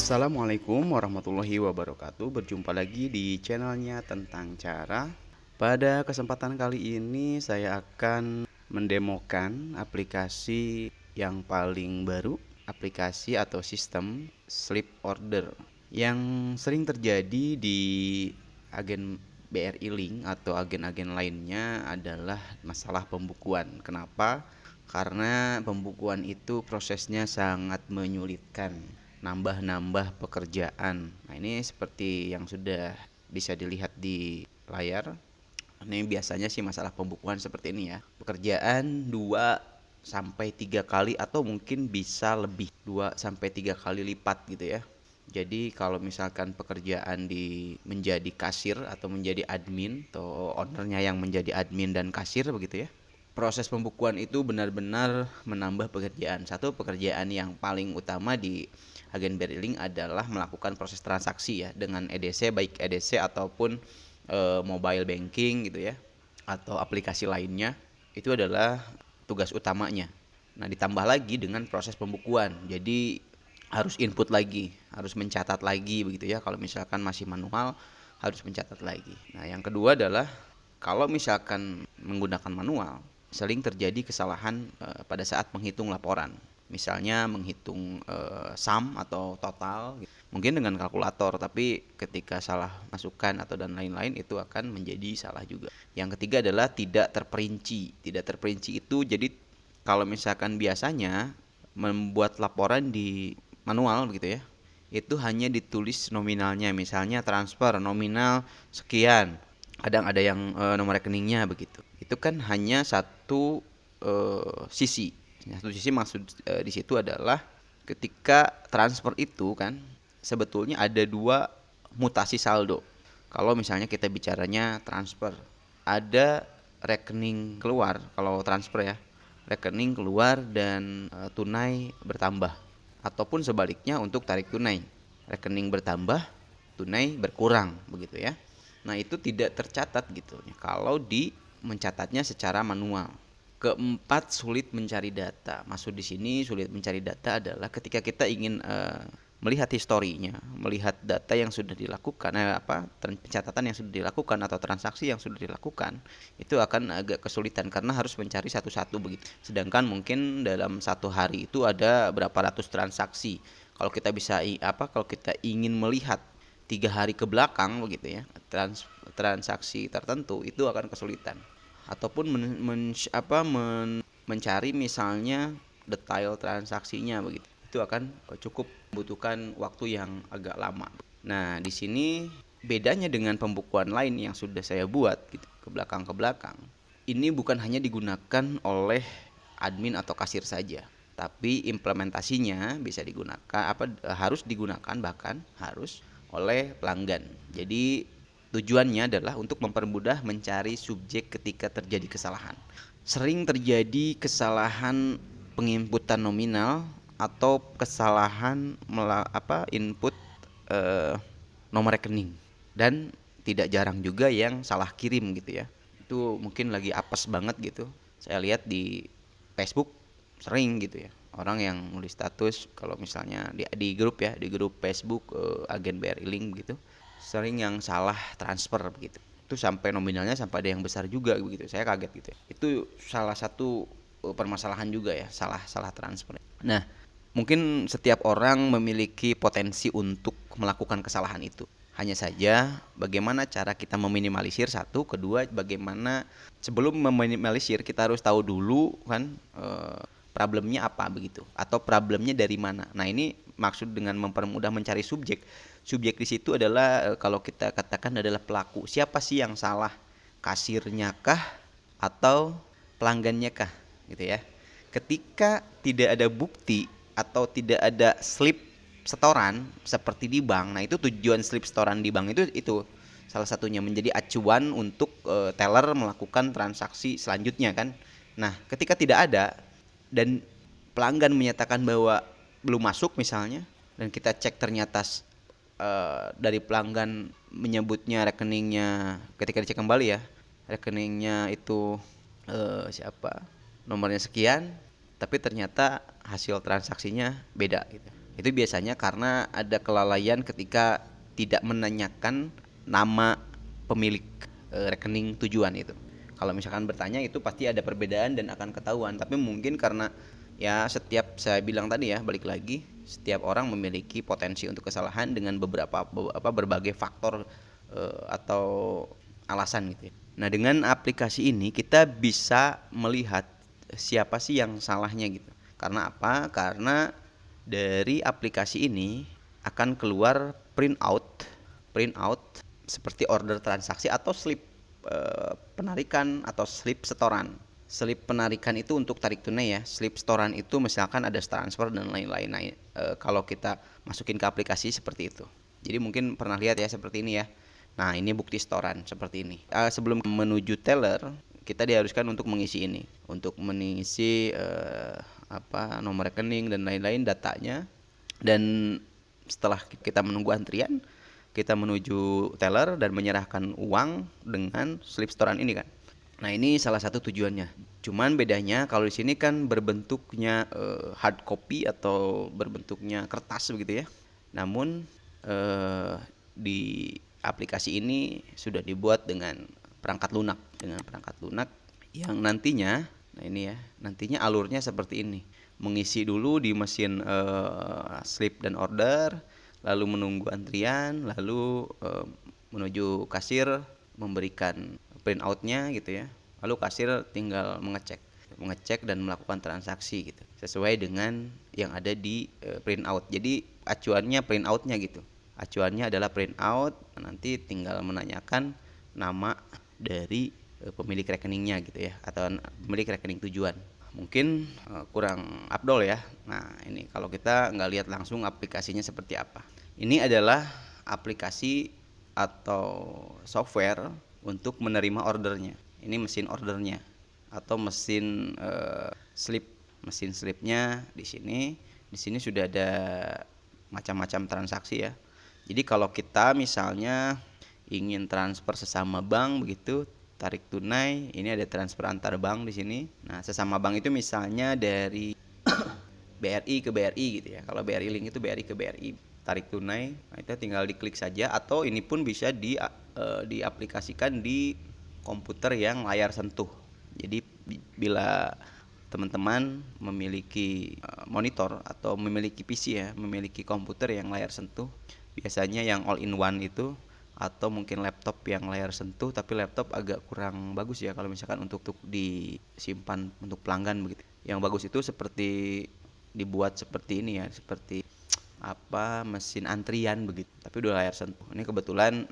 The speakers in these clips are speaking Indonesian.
Assalamualaikum warahmatullahi wabarakatuh. Berjumpa lagi di channelnya tentang cara. Pada kesempatan kali ini saya akan mendemokan aplikasi yang paling baru, aplikasi atau sistem sleep order yang sering terjadi di agen BRI Link atau agen-agen lainnya adalah masalah pembukuan. Kenapa? Karena pembukuan itu prosesnya sangat menyulitkan, nambah-nambah pekerjaan. Nah, ini seperti yang sudah bisa dilihat di layar. Ini biasanya sih masalah pembukuan seperti ini ya. Pekerjaan 2 sampai 3 kali atau mungkin bisa lebih 2 sampai 3 kali lipat gitu ya. Jadi kalau misalkan pekerjaan di menjadi kasir atau menjadi admin atau ownernya yang menjadi admin dan kasir begitu ya. Proses pembukuan itu benar-benar menambah pekerjaan. Satu pekerjaan yang paling utama di agen BRI Link adalah melakukan proses transaksi ya dengan EDC, baik EDC ataupun mobile banking gitu ya atau aplikasi lainnya. Itu adalah tugas utamanya. Nah, ditambah lagi dengan proses pembukuan. Jadi harus input lagi, harus mencatat lagi begitu ya. Kalau misalkan masih manual harus mencatat lagi. Nah, yang kedua adalah kalau misalkan menggunakan manual, sering terjadi kesalahan pada saat menghitung laporan. Misalnya menghitung sum atau total, mungkin dengan kalkulator, tapi ketika salah masukkan atau dan lain-lain itu akan menjadi salah juga. Yang ketiga adalah tidak terperinci. Tidak terperinci itu jadi kalau misalkan biasanya membuat laporan di manual gitu ya, itu hanya ditulis nominalnya, misalnya transfer nominal sekian, kadang ada yang nomor rekeningnya begitu. Itu kan hanya sisi. Satu sisi maksud di situ adalah ketika transfer itu kan sebetulnya ada dua mutasi saldo. Kalau misalnya kita bicaranya transfer, ada rekening keluar kalau transfer ya. Rekening keluar dan tunai bertambah. Ataupun sebaliknya untuk tarik tunai. Rekening bertambah, tunai berkurang begitu ya. Nah, itu tidak tercatat gitu kalau di mencatatnya secara manual. Keempat, sulit mencari data. Maksud di sini sulit mencari data adalah ketika kita ingin melihat historinya, melihat data yang sudah dilakukan, pencatatan yang sudah dilakukan atau transaksi yang sudah dilakukan, itu akan agak kesulitan karena harus mencari satu-satu begitu. Sedangkan mungkin dalam satu hari itu ada berapa ratus transaksi. Kalau kita kalau kita ingin melihat 3 hari ke belakang begitu ya, transaksi tertentu itu akan kesulitan. Ataupun mencari misalnya detail transaksinya begitu. Itu akan cukup membutuhkan waktu yang agak lama. Nah, di sini bedanya dengan pembukuan lain yang sudah saya buat gitu, ke belakang. Ini bukan hanya digunakan oleh admin atau kasir saja, tapi implementasinya bisa digunakan harus digunakan bahkan harus oleh pelanggan. Jadi tujuannya adalah untuk mempermudah mencari subjek ketika terjadi kesalahan. Sering terjadi kesalahan penginputan nominal atau kesalahan input nomor rekening, dan tidak jarang juga yang salah kirim gitu ya. Itu mungkin lagi apes banget gitu. Saya lihat di Facebook sering gitu ya. Orang yang nulis status kalau misalnya di grup ya, di grup Facebook agen BRI Link gitu, sering yang salah transfer begitu. Itu sampai nominalnya sampai ada yang besar juga begitu. Saya kaget gitu ya. Itu salah satu permasalahan juga ya, salah transfer. Nah, mungkin setiap orang memiliki potensi untuk melakukan kesalahan itu. Hanya saja bagaimana cara kita meminimalisir, satu, kedua bagaimana sebelum meminimalisir kita harus tahu dulu kan problemnya apa begitu atau problemnya dari mana. Nah, ini maksud dengan mempermudah mencari subjek. Subjek di situ adalah kalau kita katakan adalah pelaku. Siapa sih yang salah? Kasirnya kah atau pelanggannya kah gitu ya. Ketika tidak ada bukti atau tidak ada slip setoran seperti di bank. Nah, itu tujuan slip setoran di bank itu salah satunya menjadi acuan untuk teller melakukan transaksi selanjutnya kan. Nah, ketika tidak ada dan pelanggan menyatakan bahwa belum masuk misalnya, dan kita cek ternyata dari pelanggan menyebutnya rekeningnya, ketika dicek kembali ya, rekeningnya itu nomornya sekian, tapi ternyata hasil transaksinya beda gitu. Itu biasanya karena ada kelalaian ketika tidak menanyakan nama pemilik rekening tujuan itu. Kalau misalkan bertanya itu pasti ada perbedaan dan akan ketahuan. Tapi mungkin karena ya setiap, saya bilang tadi ya, balik lagi, setiap orang memiliki potensi untuk kesalahan dengan berbagai faktor atau alasan gitu ya. Nah, dengan aplikasi ini kita bisa melihat siapa sih yang salahnya gitu. Karena apa? Karena dari aplikasi ini akan keluar printout seperti order transaksi atau slip penarikan atau slip setoran. Slip penarikan itu untuk tarik tunai ya. Slip setoran itu misalkan ada transfer dan lain-lain. Nah, kalau kita masukin ke aplikasi seperti itu. Jadi mungkin pernah lihat ya seperti ini ya. Nah, ini bukti setoran seperti ini. Sebelum menuju teller, kita diharuskan untuk mengisi ini, untuk mengisi nomor rekening dan lain-lain datanya. Dan setelah kita menunggu antrian, kita menuju teller dan menyerahkan uang dengan slip setoran ini kan. Nah, ini salah satu tujuannya. Cuman bedanya kalau di sini kan berbentuknya hard copy atau berbentuknya kertas begitu ya. Namun di aplikasi ini sudah dibuat dengan perangkat lunak yang nantinya, nah ini ya, nantinya alurnya seperti ini. Mengisi dulu di mesin slip dan order, lalu menunggu antrian, lalu menuju kasir memberikan printoutnya gitu ya. Lalu kasir tinggal mengecek dan melakukan transaksi gitu, sesuai dengan yang ada di printout. Jadi acuannya printoutnya gitu. Acuannya adalah printout, nanti tinggal menanyakan nama dari pemilik rekeningnya gitu ya, atau pemilik rekening tujuan. Mungkin kurang afdol ya. Nah, ini kalau kita nggak lihat langsung aplikasinya seperti apa. Ini adalah aplikasi atau software untuk menerima ordernya. Ini mesin ordernya atau mesin mesin slipnya di sini. Di sini sudah ada macam-macam transaksi ya. Jadi kalau kita misalnya ingin transfer sesama bank begitu, tarik tunai, ini ada transfer antar bank di sini. Nah, sesama bank itu misalnya dari BRI ke BRI gitu ya. Kalau BRI link itu BRI ke BRI, tarik tunai. Nah, itu tinggal diklik saja, atau ini pun bisa diaplikasikan di komputer yang layar sentuh. Jadi bila teman-teman memiliki monitor atau memiliki PC ya, memiliki komputer yang layar sentuh, biasanya yang all in one itu, atau mungkin laptop yang layar sentuh tapi laptop agak kurang bagus ya kalau misalkan untuk disimpan untuk pelanggan begitu. Yang bagus itu seperti dibuat seperti ini ya, seperti mesin antrian begitu, tapi udah layar sentuh. Ini kebetulan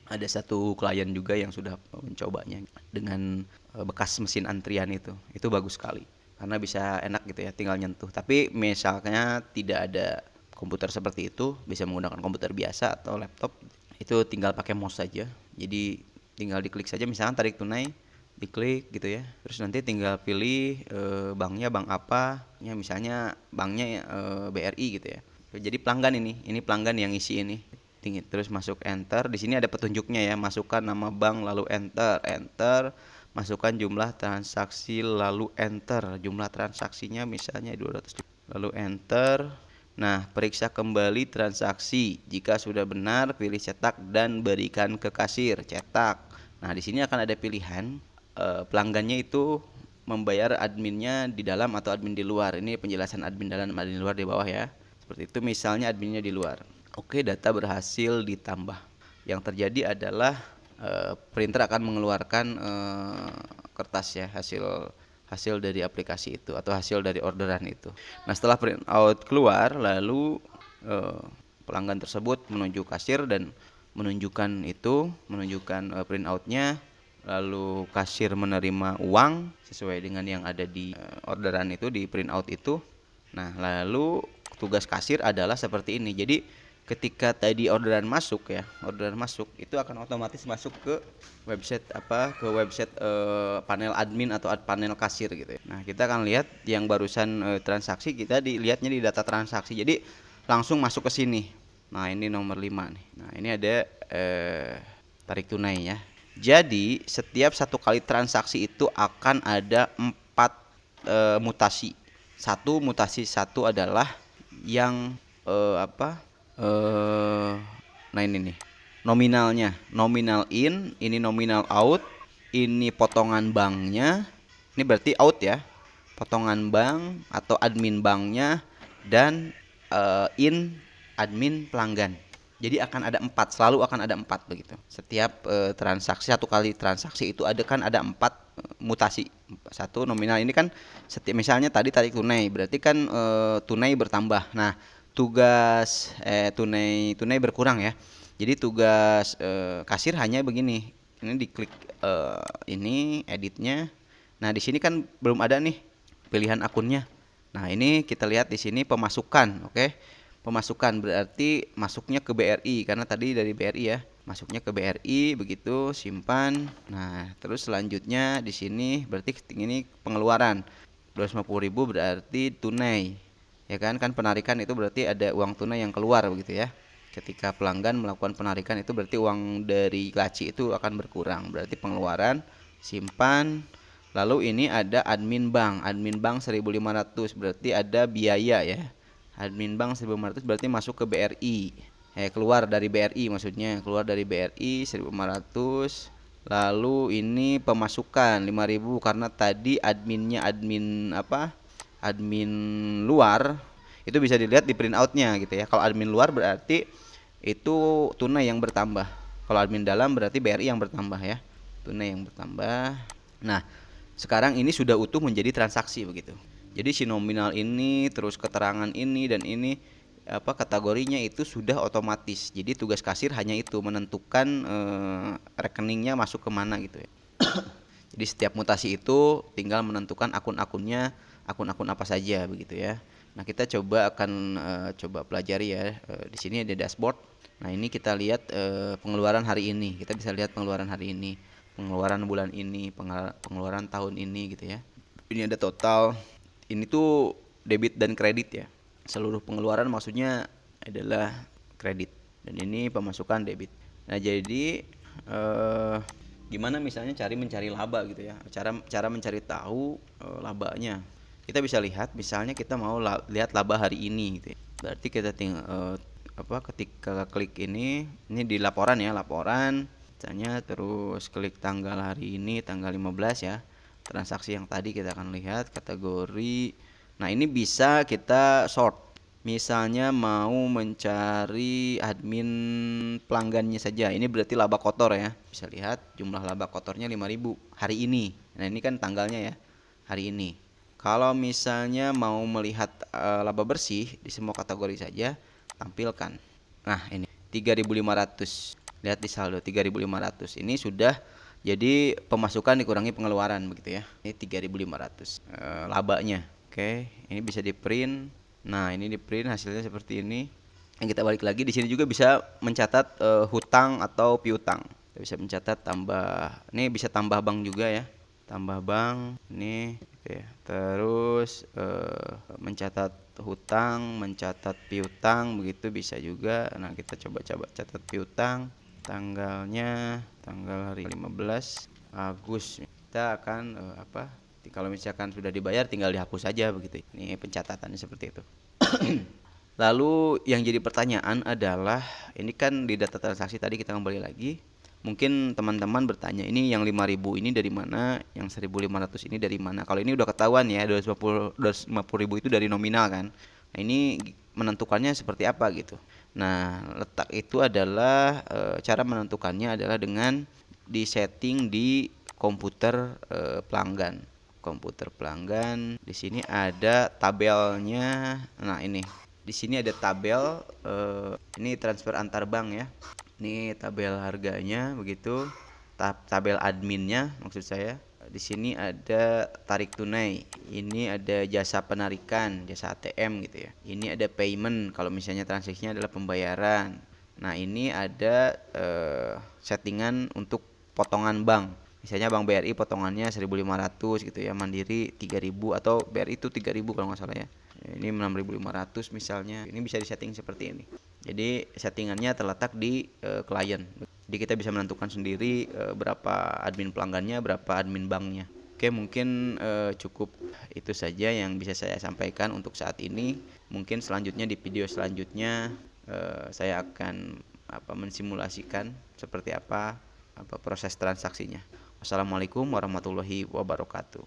ada satu klien juga yang sudah mencobanya dengan bekas mesin antrian itu bagus sekali karena bisa enak gitu ya, tinggal nyentuh. Tapi misalnya tidak ada komputer seperti itu, bisa menggunakan komputer biasa atau laptop, itu tinggal pakai mouse saja. Jadi tinggal diklik saja, misalnya tarik tunai, diklik gitu ya, terus nanti tinggal pilih banknya bank apa ya, misalnya banknya BRI gitu ya. Jadi pelanggan ini pelanggan yang isi ini, terus masuk enter. Di sini ada petunjuknya ya, masukkan nama bank lalu enter, masukkan jumlah transaksi lalu enter, jumlah transaksinya misalnya 200, lalu enter. Nah, periksa kembali transaksi. Jika sudah benar, pilih cetak dan berikan ke kasir. Cetak. Nah, di sini akan ada pilihan pelanggannya itu membayar adminnya di dalam atau admin di luar. Ini penjelasan admin dalam, admin di luar di bawah ya. Seperti itu, misalnya adminnya di luar. Oke, data berhasil ditambah. Yang terjadi adalah printer akan mengeluarkan kertas ya, hasil dari aplikasi itu atau hasil dari orderan itu. Nah, setelah print out keluar, lalu pelanggan tersebut menuju kasir dan menunjukkan print outnya, lalu kasir menerima uang sesuai dengan yang ada di orderan itu, di print out itu. Nah, lalu tugas kasir adalah seperti ini. Jadi ketika tadi orderan masuk itu akan otomatis masuk ke website panel admin atau panel kasir gitu ya. Nah, kita akan lihat yang barusan transaksi, kita dilihatnya di data transaksi. Jadi langsung masuk ke sini. Nah, ini nomor 5 nih. Nah, ini ada tarik tunai ya. Jadi setiap satu kali transaksi itu akan ada 4 mutasi. Mutasi satu adalah yang apa? Eh nah ini nih. Nominalnya, nominal in, ini nominal out, ini potongan banknya. Ini berarti out ya. Potongan bank atau admin banknya dan in admin pelanggan. Jadi akan ada 4, selalu akan ada 4 begitu. Setiap transaksi, satu kali transaksi itu ada 4 mutasi. Satu nominal ini kan setiap, misalnya tadi tarik tunai, berarti kan tunai bertambah. Nah, tugas tunai berkurang ya. Jadi tugas kasir hanya begini. Ini diklik ini editnya. Nah, di sini kan belum ada nih pilihan akunnya. Nah, ini kita lihat di sini pemasukan, oke. Pemasukan berarti masuknya ke BRI karena tadi dari BRI ya. Masuknya ke BRI begitu, simpan. Nah, terus selanjutnya di sini berarti ini pengeluaran. 250.000 berarti tunai. Ya kan? Kan penarikan itu berarti ada uang tunai yang keluar begitu ya. Ketika pelanggan melakukan penarikan itu berarti uang dari laci itu akan berkurang. Berarti pengeluaran, simpan. Lalu ini ada admin bank 1.500 berarti ada biaya ya. Admin bank 1.500 berarti masuk ke BRI. Keluar dari BRI maksudnya, keluar dari BRI 1.500. Lalu ini pemasukan 5.000 karena tadi adminnya admin apa? Admin luar itu bisa dilihat di print outnya gitu ya. Kalau admin luar berarti itu tunai yang bertambah. Kalau admin dalam berarti BRI yang bertambah ya. Tunai yang bertambah. Nah, sekarang ini sudah utuh menjadi transaksi begitu. Jadi si nominal ini, terus keterangan ini dan ini apa kategorinya itu sudah otomatis. Jadi tugas kasir hanya itu menentukan rekeningnya masuk kemana gitu ya. Jadi setiap mutasi itu tinggal menentukan akun-akunnya, akun-akun apa saja begitu ya. Nah, kita coba akan coba pelajari ya. Di sini ada dashboard. Nah, ini kita lihat pengeluaran hari ini. Kita bisa lihat pengeluaran hari ini, pengeluaran bulan ini, pengeluaran tahun ini gitu ya. Ini ada total. Ini tuh debit dan kredit ya. Seluruh pengeluaran maksudnya adalah kredit dan ini pemasukan debit. Nah, jadi gimana misalnya mencari laba gitu ya. Cara mencari tahu labanya. Kita bisa lihat misalnya kita mau lihat laba hari ini gitu ya. Berarti kita tinggal ketika klik ini di laporan ya, laporan misalnya, terus klik tanggal hari ini tanggal 15 ya. Transaksi yang tadi kita akan lihat kategori. Nah, ini bisa kita sort. Misalnya mau mencari admin pelanggannya saja. Ini berarti laba kotor ya. Bisa lihat jumlah laba kotornya 5.000 hari ini. Nah, ini kan tanggalnya ya. Hari ini. Kalau misalnya mau melihat laba bersih di semua kategori saja, tampilkan. Nah, ini 3.500. Lihat di saldo 3.500. Ini sudah jadi pemasukan dikurangi pengeluaran begitu ya. Ini 3.500 labanya. Oke, ini bisa di print. Nah, ini di print hasilnya seperti ini. Yang kita balik lagi di sini juga bisa mencatat hutang atau piutang. Kita bisa mencatat tambah. Ini bisa tambah bank juga ya. Tambah bank ini gitu ya. Terus mencatat hutang, mencatat piutang begitu bisa juga. Nah, kita coba catat piutang. Tanggalnya tanggal hari 15 Agustus. Kita akan kalau misalkan sudah dibayar tinggal dihapus saja begitu. Ini pencatatannya seperti itu. Lalu yang jadi pertanyaan adalah ini kan di data transaksi tadi kita kembali lagi. Mungkin teman-teman bertanya ini yang 5.000 ini dari mana, yang 1.500 ini dari mana. Kalau ini udah ketahuan ya 250.000 itu dari nominal kan. Nah, ini menentukannya seperti apa gitu. Nah, letak itu adalah cara menentukannya adalah dengan disetting di komputer pelanggan. Komputer pelanggan. Di sini ada tabelnya. Nah, ini. Di sini ada tabel ini transfer antar bank ya. Ini tabel harganya begitu. Tabel adminnya maksud saya. Di sini ada tarik tunai. Ini ada jasa penarikan, jasa ATM gitu ya. Ini ada payment kalau misalnya transaksinya adalah pembayaran. Nah, ini ada settingan untuk potongan bank. Misalnya Bank BRI potongannya 1.500 gitu ya, Mandiri 3.000 atau BRI itu 3.000 kalau nggak salah ya. Ini 6.500 misalnya. Ini bisa disetting seperti ini. Jadi settingannya terletak di klien. Jadi kita bisa menentukan sendiri berapa admin pelanggannya, berapa admin banknya. Oke, mungkin cukup itu saja yang bisa saya sampaikan untuk saat ini. Mungkin selanjutnya di video selanjutnya saya akan mensimulasikan seperti apa proses transaksinya. Wassalamualaikum warahmatullahi wabarakatuh.